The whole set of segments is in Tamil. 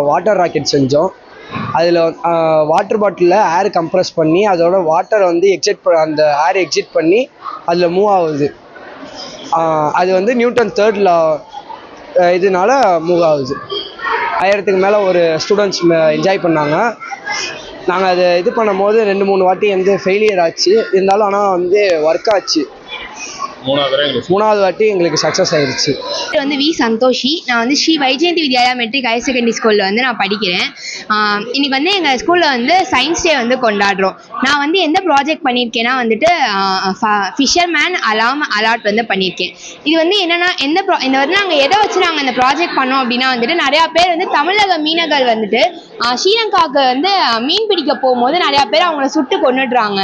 வாட்டர் ராக்கெட் செஞ்சோம். அதில் வாட்டர் பாட்டிலில் ஏர் கம்ப்ரஸ் பண்ணி அதோட வாட்டரை வந்து அந்த ஏர் எக்ஸிட் பண்ணி அதில் மூவ் ஆகுது. அது வந்து நியூட்டன் தேர்ட் லா இதனால மூவ் ஆகுது. 1000க்கு மேலே ஒரு ஸ்டூடெண்ட்ஸ் என்ஜாய் பண்ணாங்க. நாங்கள் அதை இது பண்ணும் போது 2-3 வாட்டி வந்து ஃபெயிலியர் ஆச்சு. இருந்தாலும் ஆனால் வந்து ஒர்க் ஆச்சு. மூணாவது வாட்டி எங்களுக்கு சக்ஸஸ் ஆயிடுச்சு. வந்து வி சந்தோஷி. நான் வந்து Sri Vaijayanthi Vidyalaya matric higher secondary ஸ்கூலில் வந்து நான் படிக்கிறேன். இன்னைக்கு வந்து எங்கள் ஸ்கூலில் வந்து சயின்ஸ் டே வந்து கொண்டாடுறோம். நான் வந்து எந்த ப்ராஜெக்ட் பண்ணியிருக்கேன்னா வந்துட்டு ஃபிஷர்மேன் அலாட் வந்து பண்ணியிருக்கேன். இது வந்து என்னென்னா இந்த வந்து நாங்கள் எதை வச்சு நாங்கள் இந்த ப்ராஜெக்ட் பண்ணோம் அப்படின்னா வந்துட்டு நிறையா பேர் வந்து தமிழக மீனவர்கள் வந்துட்டு ஸ்ரீலங்காவுக்கு வந்து மீன் பிடிக்க போகும்போது நிறையா பேர் அவங்கள சுட்டு கொன்னுடுறாங்க.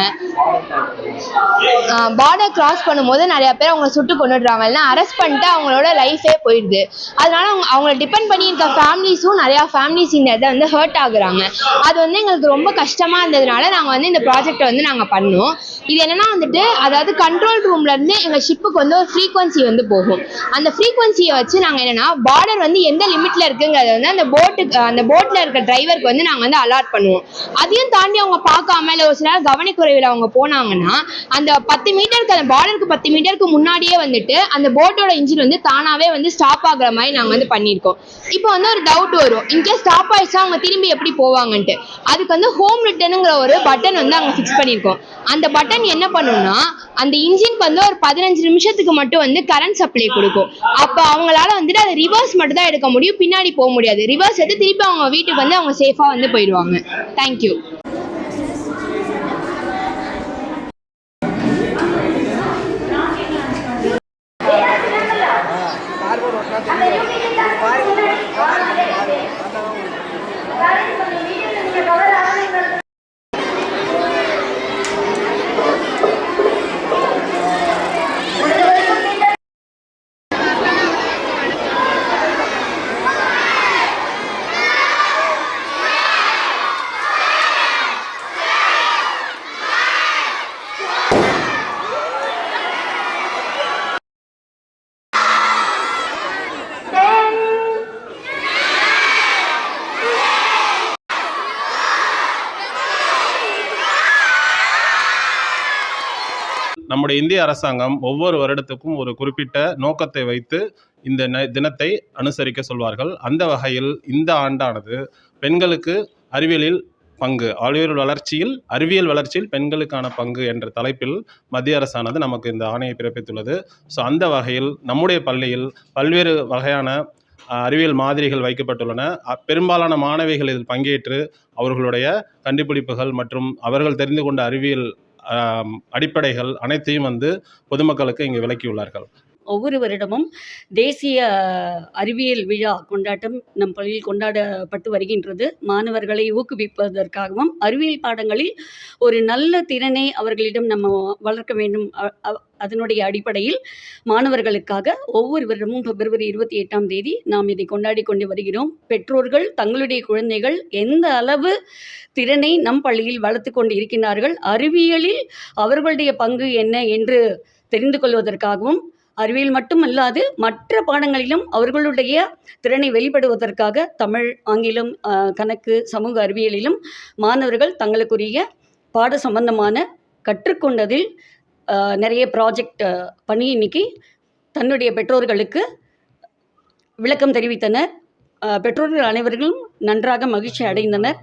பார்டர் கிராஸ் பண்ணும்போது நிறையா பேர் அவங்கள சுட்டு கொண்டுடுறாங்க, இல்லைனா அரெஸ்ட் பண்ணிட்டு அவங்களோட லைஃபே போயிடுது. அதனால அவங்கள டிபெண்ட் பண்ணியிருக்க ஃபேமிலிஸும் நிறையா ஃபேமிலிஸ் இந்த இதை வந்து ஹர்ட் ஆகுறாங்க. அது வந்து எங்களுக்கு ரொம்ப கஷ்டமாக இருந்ததுனால நாங்கள் வந்து இந்த ப்ராஜெக்டை வந்து நாங்கள் பண்ணோம். இது என்னென்னா வந்துட்டு அதாவது கண்ட்ரோல் ரூம்லேருந்து எங்கள் ஷிப்புக்கு வந்து ஒரு ஃப்ரீக்வன்சி வந்து போகும். அந்த ஃப்ரீக்வன்சியை வச்சு நாங்கள் என்னென்னா பார்டர் வந்து எந்த லிமிட்டில் இருக்குங்கிறத வந்து அந்த போட்டில் இருக்க டிரைவருக்கு வந்து நாங்கள் வந்து அலாட் பண்ணுவோம். அதையும் தாண்டி அவங்க பார்க்காம இல்லை ஒரு சில கவனக்குறைவில் அவங்க போனாங்கன்னா அந்த 10 மீட்டருக்கு அந்த பார்டருக்கு 10 மீட்டருக்கு முன்னாடியே வந்துட்டு அந்த போட்டோட இன்ஜின் வந்து தானாகவே வந்து ஸ்டாப் ஆகுற மாதிரி நாங்கள் வந்து பண்ணியிருக்கோம். இப்போ வந்து ஒரு டவுட் வரும், இன்கேஸ் ஸ்டாப் ஆயிடுச்சா அவங்க திரும்பி எப்படி போவாங்கன்ட்டு. அதுக்கு வந்து ஹோம் ரிட்டர்னுங்கிற ஒரு பட்டன் வந்து அங்கே ஃபிக்ஸ் பண்ணியிருக்கோம். அந்த பட்டன் என்ன பண்ணுன்னா அந்த இன்ஜினுக்கு வந்து ஒரு 15 நிமிஷத்துக்கு மட்டும் வந்து கரண்ட் சப்ளை கொடுக்கும். அப்போ அவங்களால வந்துட்டு அதை ரிவர்ஸ் மட்டும் தான் எடுக்க முடியும், பின்னாடி போக முடியாது. ரிவர்ஸ் எடுத்து திருப்பி அவங்க வீட்டுக்கு வந்து அவங்க சேஃபாக வந்து போயிடுவாங்க. தேங்க்யூ. நம்முடைய இந்திய அரசாங்கம் ஒவ்வொரு வருடத்துக்கும் ஒரு குறிப்பிட்ட நோக்கத்தை வைத்து இந்த தினத்தை அனுசரிக்க சொல்வார்கள். அந்த வகையில் இந்த ஆண்டானது பெண்களுக்கு அறிவியல் வளர்ச்சியில் பெண்களுக்கான பங்கு என்ற தலைப்பில் மத்திய அரசானது நமக்கு இந்த ஆணையை பிறப்பித்துள்ளது. ஸோ அந்த வகையில் நம்முடைய பள்ளியில் பல்வேறு வகையான அறிவியல் மாதிரிகள் வைக்கப்பட்டுள்ளன. பெரும்பாலான மாணவிகள் இதில் பங்கேற்று அவர்களுடைய கண்டுபிடிப்புகள் மற்றும் அவர்கள் தெரிந்து கொண்ட அறிவியல் அடிப்படைகள் அனைத்தையும் வந்து பொதுமக்களுக்கு இங்கு விளக்கியுள்ளார்கள். ஒவ்வொரு வருடமும் தேசிய அறிவியல் விழா கொண்டாட்டம் நம் பள்ளியில் கொண்டாடப்பட்டு வருகின்றது. மாணவர்களை ஊக்குவிப்பதற்காகவும் அறிவியல் பாடங்களில் ஒரு நல்ல திறனை அவர்களிடம் நம்ம வளர்க்க வேண்டும். அதனுடைய அடிப்படையில் மாணவர்களுக்காக ஒவ்வொரு வருடமும் பிப்ரவரி 28ஆம் தேதி நாம் இதை கொண்டாடி கொண்டு வருகிறோம். பெற்றோர்கள் தங்களுடைய குழந்தைகள் எந்த அளவு திறனை நம் பள்ளியில் வளர்த்து கொண்டு இருக்கின்றார்கள், அறிவியலில் அவர்களுடைய பங்கு என்ன என்று தெரிந்து கொள்வதற்காகவும், அறிவியல் மட்டுமல்லாது மற்ற பாடங்களிலும் அவர்களுடைய திறனை வெளிப்படுவதற்காக தமிழ், ஆங்கிலம், கணக்கு, சமூக அறிவியலிலும் மாணவர்கள் தங்களுக்குரிய பாட சம்பந்தமான கற்றுக்கொண்டதில் நிறைய ப்ராஜெக்ட் பண்ணி இன்னைக்கு தன்னுடைய பெற்றோர்களுக்கு விளக்கம் தெரிவித்தனர். பெற்றோர்கள் அனைவர்களும் நன்றாக மகிழ்ச்சி அடைந்தனர்.